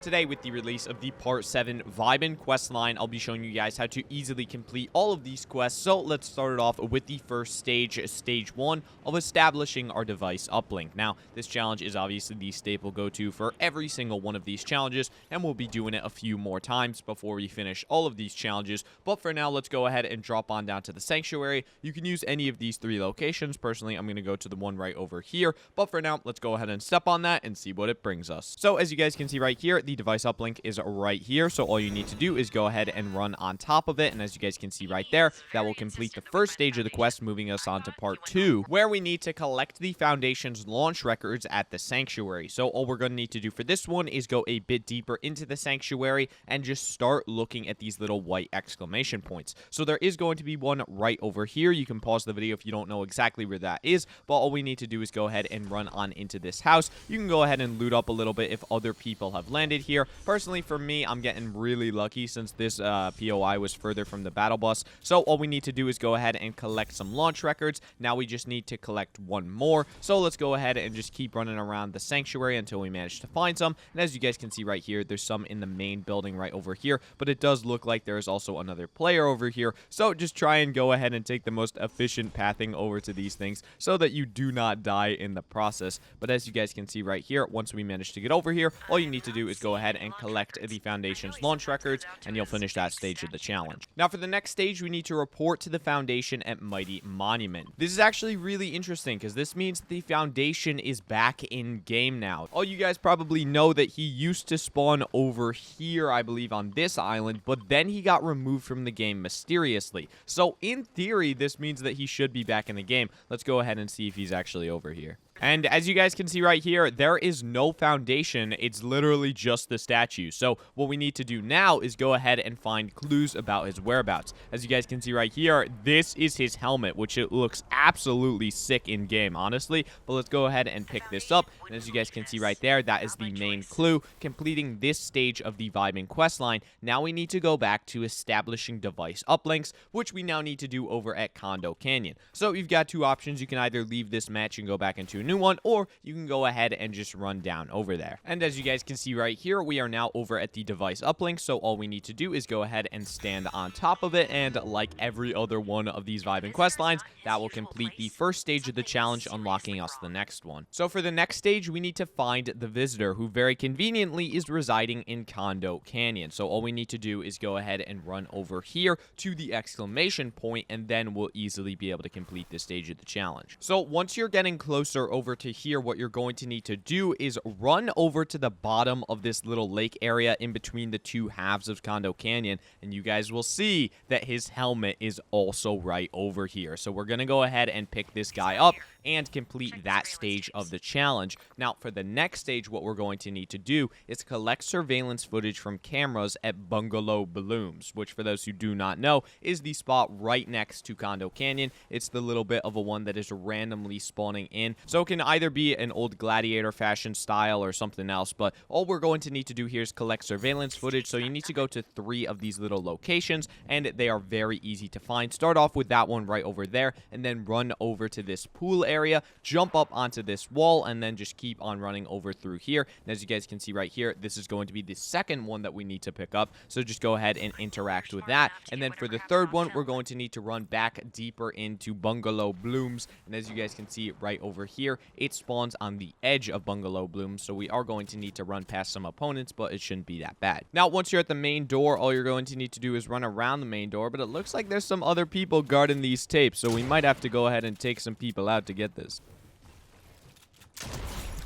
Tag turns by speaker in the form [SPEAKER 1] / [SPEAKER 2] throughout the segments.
[SPEAKER 1] Today, with the release of the Part 7 Vibin Questline, I'll be showing you guys how to easily complete all of these quests. So let's start it off with the first stage, Stage 1 of establishing our device uplink. Now, this challenge is obviously the staple go-to for every single one of these challenges, and we'll be doing it a few more times before we finish all of these challenges. But for now, let's go ahead and drop on down to the Sanctuary. You can use any of these three locations. Personally, I'm going to go to the one right over here. But for now, let's go ahead and step on that and see what it brings us. So as you guys can see right here, the device uplink is right here, so all you need to do is go ahead and run on top of it, and as you guys can see right there, that will complete the first stage of the quest, moving us on to part 2, where we need to collect the Foundation's launch records at the Sanctuary. So all we're going to need to do for this one is go a bit deeper into the Sanctuary and just start looking at these little white exclamation points. So there is going to be one right over here. You can pause the video if you don't know exactly where that is, but all we need to do is go ahead and run on into this house. You can go ahead and loot up a little bit if other people have landed here. Personally, for me, I'm getting really lucky since this POI was further from the battle bus. So all we need to do is go ahead and collect some launch records. Now we just need to collect one more. So let's go ahead and just keep running around the Sanctuary until we manage to find some. And as you guys can see right here, there's some in the main building right over here. But it does look like there is also another player over here. So just try and go ahead and take the most efficient pathing over to these things so that you do not die in the process. But as you guys can see right here, once we manage to get over here, all you need to do is go ahead and collect the Foundation's launch records, and you'll finish that stage of the challenge. Now, for the next stage, we need to report to the Foundation at Mighty Monument. This is actually really interesting, because this means the Foundation is back in game now. All you guys probably know that he used to spawn over here, I believe, on this island, but then he got removed from the game mysteriously. So, in theory, this means that he should be back in the game. Let's go ahead and see if he's actually over here. And as you guys can see right here, there is no Foundation. It's literally just the statue. So what we need to do now is go ahead and find clues about his whereabouts. As you guys can see right here, this is his helmet, which it looks absolutely sick in game, honestly. But let's go ahead and pick this up. And as you guys can see right there, that is the main clue, completing this stage of the Vibin questline. Now we need to go back to establishing device uplinks, which we now need to do over at Condo Canyon. So you've got two options. You can either leave this match and go back into a new one, or you can go ahead and just run down over there. And as you guys can see right here, we are now over at the device uplink, so all we need to do is go ahead and stand on top of it, and like every other one of these Vibin quest lines, that will complete the first stage of the challenge, unlocking us the next one. So for the next stage, we need to find the visitor, who very conveniently is residing in Condo Canyon. So all we need to do is go ahead and run over here to the exclamation point, and then we'll easily be able to complete this stage of the challenge. So once you're getting closer over to here, what you're going to need to do is run over to the bottom of this little lake area in between the two halves of Condo Canyon, and you guys will see that his helmet is also right over here. So we're going to go ahead and pick this guy up and complete that stage of the challenge. Now, for the next stage, what we're going to need to do is collect surveillance footage from cameras at Bungalow Blooms, which, for those who do not know, is the spot right next to Condo Canyon. It's the little bit of a one that is randomly spawning in. So it can either be an old gladiator fashion style or something else, but all we're going to need to do here is collect surveillance footage. So you need to go to 3 of these little locations, and they are very easy to find. Start off with that one right over there, and then run over to this pool area, jump up onto this wall, and then just keep on running over through here. And as you guys can see right here, this is going to be the second one that we need to pick up. So just go ahead and interact with that. And then for the third one, we're going to need to run back deeper into Bungalow Blooms. And as you guys can see right over here, it spawns on the edge of Bungalow Blooms. So we are going to need to run past some opponents, but it shouldn't be that bad. Now, once you're at the main door, all you're going to need to do is run around the main door, but it looks like there's some other people guarding these tapes. So we might have to go ahead and take some people out to get this.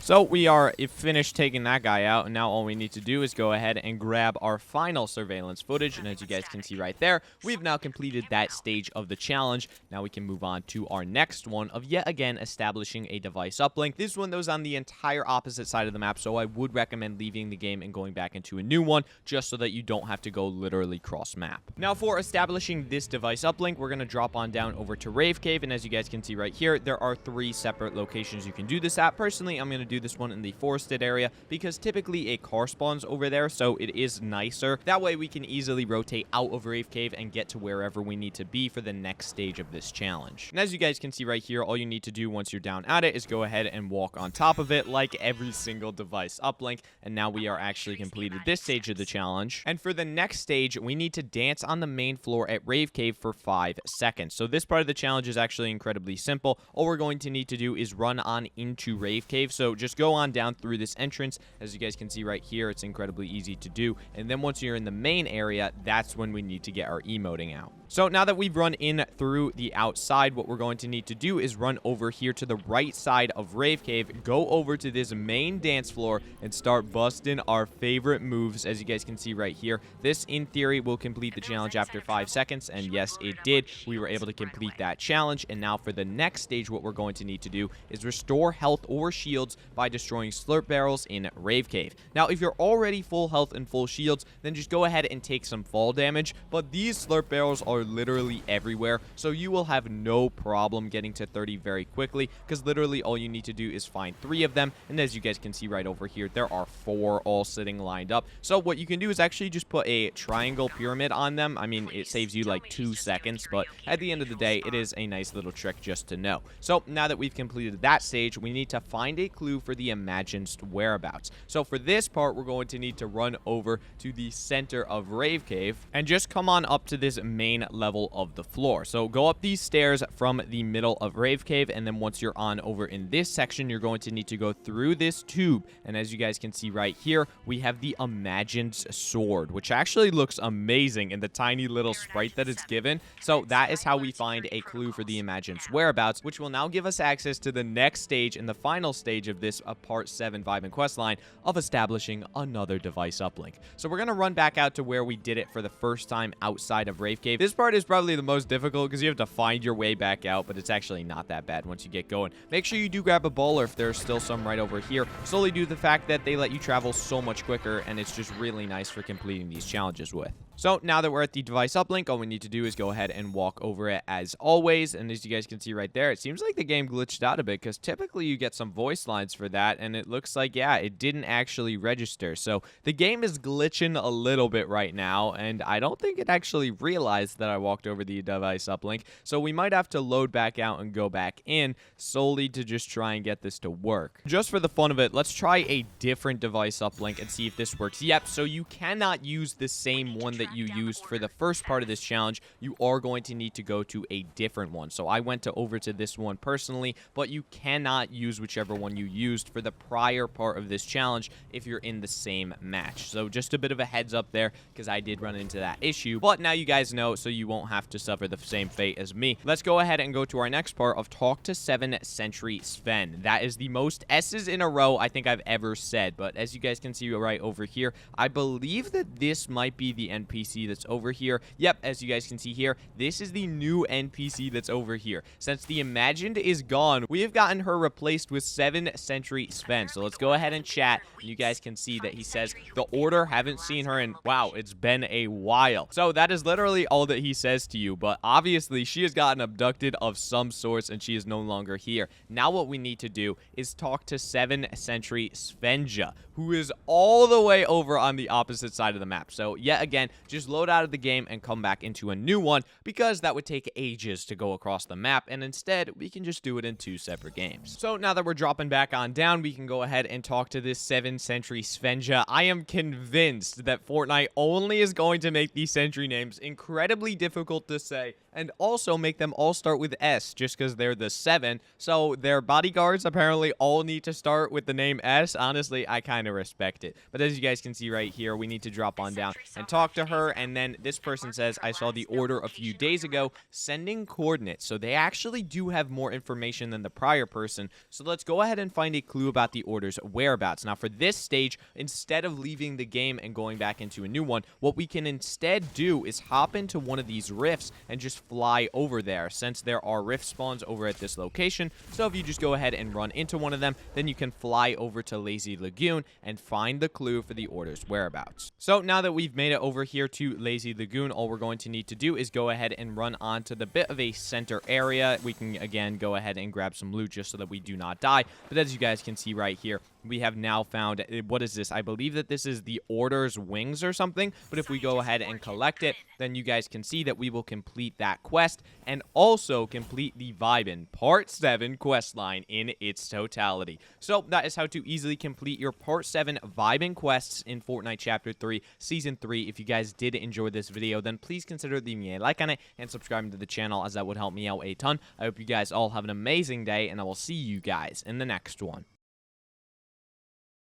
[SPEAKER 1] So we are finished taking that guy out, and now all we need to do is go ahead and grab our final surveillance footage. And as you guys can see right there, we've now completed that stage of the challenge. Now we can move on to our next one of yet again establishing a device uplink. This one, though, is on the entire opposite side of the map, so I would recommend leaving the game and going back into a new one, just so that you don't have to go literally cross map. Now for establishing this device uplink, we're going to drop on down over to Rave Cave, and as you guys can see right here, there are 3 separate locations you can do this at. Personally, I'm going to do do this one in the forested area because typically a car spawns over there, so it is nicer. That way we can easily rotate out of Rave Cave and get to wherever we need to be for the next stage of this challenge. And as you guys can see right here, all you need to do once you're down at it is go ahead and walk on top of it like every single device uplink. And now we are actually completed this stage of the challenge. And for the next stage, we need to dance on the main floor at Rave Cave for 5 seconds. So this part of the challenge is actually incredibly simple. All we're going to need to do is run on into Rave Cave. So just go on down through this entrance. As you guys can see right here, it's incredibly easy to do. And then once you're in the main area, that's when we need to get our emoting out. So now that we've run in through the outside, what we're going to need to do is run over here to the right side of Rave Cave, go over to this main dance floor, and start busting our favorite moves. As you guys can see right here, this in theory will complete the challenge after 5 seconds, and yes, it did. We were able to complete that challenge, and now for the next stage, what we're going to need to do is restore health or shields by destroying Slurp barrels in Rave Cave. Now, if you're already full health and full shields, then just go ahead and take some fall damage, but these Slurp barrels are literally everywhere, so you will have no problem getting to 30 very quickly, because literally all you need to do is find 3 of them, and as you guys can see right over here, there are 4 all sitting lined up. So what you can do is actually just put a triangle pyramid on them. I mean, it saves you like 2 seconds, but at the end of the day, it is a nice little trick just to know. So now that we've completed that stage, we need to find a clue for the imagined whereabouts. So for this part, we're going to need to run over to the center of Rave Cave and just come on up to this main level of the floor. So go up these stairs from the middle of Rave Cave, and then once you're on over in this section, you're going to need to go through this tube. And as you guys can see right here, we have the imagined sword, which actually looks amazing in the tiny little sprite that it's given. So that is how we find a clue for the imagined whereabouts, which will now give us access to the next stage and the final stage of this part 7 Vibin questline of establishing another device uplink. So we're going to run back out to where we did it for the first time outside of Rave Cave. This part is probably the most difficult because you have to find your way back out, but it's actually not that bad once you get going. Make sure you do grab a ball, or if there's still some right over here, solely due to the fact that they let you travel so much quicker, and it's just really nice for completing these challenges with. So now that we're at the device uplink, all we need to do is go ahead and walk over it as always. And as you guys can see right there, it seems like the game glitched out a bit because typically you get some voice lines for that. And it looks like, yeah, it didn't actually register. So the game is glitching a little bit right now. And I don't think it actually realized that I walked over the device uplink. So we might have to load back out and go back in solely to just try and get this to work. Just for the fun of it, let's try a different device uplink and see if this works. Yep, so you cannot use the same one that you used for the first part of this challenge. You are going to need to go to a different one. So I went over to this one personally, but you cannot use whichever one you used for the prior part of this challenge if you're in the same match. So just a bit of a heads up there, because I did run into that issue, but now you guys know, so you won't have to suffer the same fate as me. Let's go ahead and go to our next part of Talk to 7 Sentry Sven. That is the most S's in a row I think I've ever said, but as you guys can see right over here, I believe that this might be the NPC that's over here. Yep, as you guys can see here, this is the new NPC that's over here. Since the imagined is gone, we have gotten her replaced with 7 Sentry Sven. So let's go ahead and chat. You guys can see that he says, the order, haven't seen her in, wow, it's been a while. So that is literally all that he says to you, but obviously she has gotten abducted of some sorts and she is no longer here. Now what we need to do is talk to 7 Sentry Svenja, who is all the way over on the opposite side of the map. So yet again, just load out of the game and come back into a new one, because that would take ages to go across the map, and instead we can just do it in 2 separate games. So now that we're dropping back on down, we can go ahead and talk to this 7 Sentry Svenja. I am convinced that Fortnite only is going to make these Sentry names incredibly difficult to say, and also make them all start with S, just because they're the 7. So their bodyguards apparently all need to start with the name S. Honestly, I kind of respect it. But as you guys can see right here, we need to drop on down and talk to her. And then this person says, I saw the order a few days ago, sending coordinates. So they actually do have more information than the prior person. So let's go ahead and find a clue about the order's whereabouts. Now for this stage, instead of leaving the game and going back into a new one, what we can instead do is hop into one of these rifts and just fly over there, since there are rift spawns over at this location. So if you just go ahead and run into one of them, then you can fly over to Lazy Lagoon and find the clue for the Order's whereabouts. So now that we've made it over here to Lazy Lagoon, all we're going to need to do is go ahead and run onto the bit of a center area. We can, again, go ahead and grab some loot just so that we do not die. But as you guys can see right here, we have now found, what is this? I believe that this is the Order's wings or something. But if we go ahead and collect it, then you guys can see that we will complete that quest and also complete the Vibin Part 7 questline in its totality. So that is how to easily complete your Part 7 Vibin quests in Fortnite Chapter 3, Season 3. If you guys did enjoy this video, then please consider leaving a like on it and subscribing to the channel, as that would help me out a ton. I hope you guys all have an amazing day, and I will see you guys in the next one.